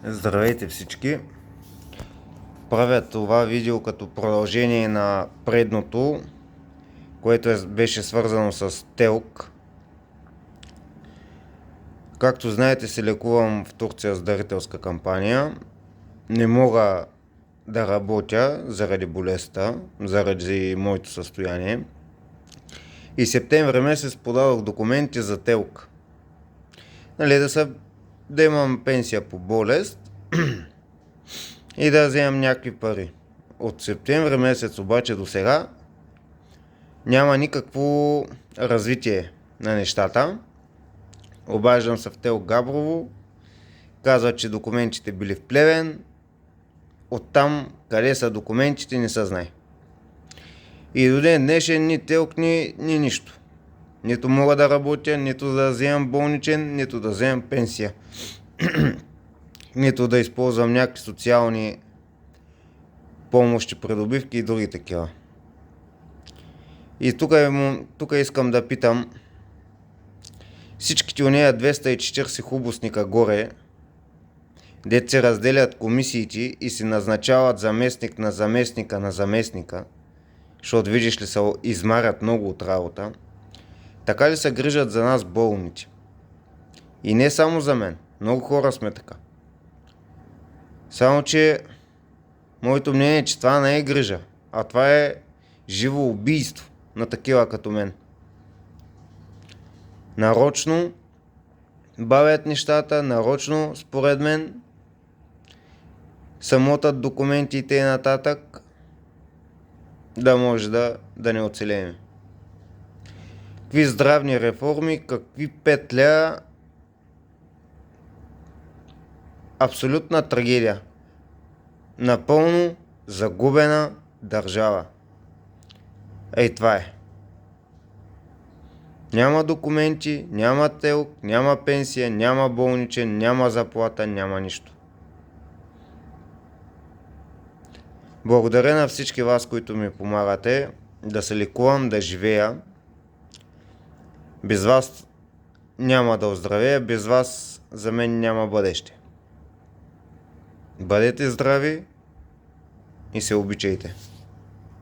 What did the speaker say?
Здравейте всички! Правя това видео като продължение на предното, което беше свързано с ТЕЛК. Както знаете, се лекувам в Турция с дарителска кампания. Не мога да работя заради болестта, заради моето състояние. И септември месец подадох документи за ТЕЛК. Да имам пенсия по болест и да вземам някакви пари. От септември месец обаче до сега няма никакво развитие на нещата. Обаждам се в ТЕЛК Габрово, казват, че документите били в Плевен. Оттам къде са документите не се знае. И до ден днешен ни ТЕЛК, ни нищо. Нито мога да работя, нито да вземам болничен, нито да вземам пенсия. Нито да използвам някакви социални помощи, придобивки и други такива. И тук искам да питам всичките онея 240 хубосника горе, дето се разделят комисиите и се назначават заместник на заместника на заместника, защото видиш ли се измарят много от работа, така ли се грижат за нас болните? И не само за мен, много хора сме така. Само че моето мнение е, че това не е грижа, а това е живо убийство на такива като мен. Нарочно бавят нещата, нарочно според мен самотат документите и нататък, да може да не оцелеем. Какви здравни реформи, какви петля, абсолютна трагедия. Напълно загубена държава. Ей, това е. Няма документи, няма ТЕЛК, няма пенсия, няма болничен, няма заплата, няма нищо. Благодаря на всички вас, които ми помагате да се лекувам, да живея. Без вас няма да оздравея, без вас за мен няма бъдеще. Бъдете здрави и се обичайте.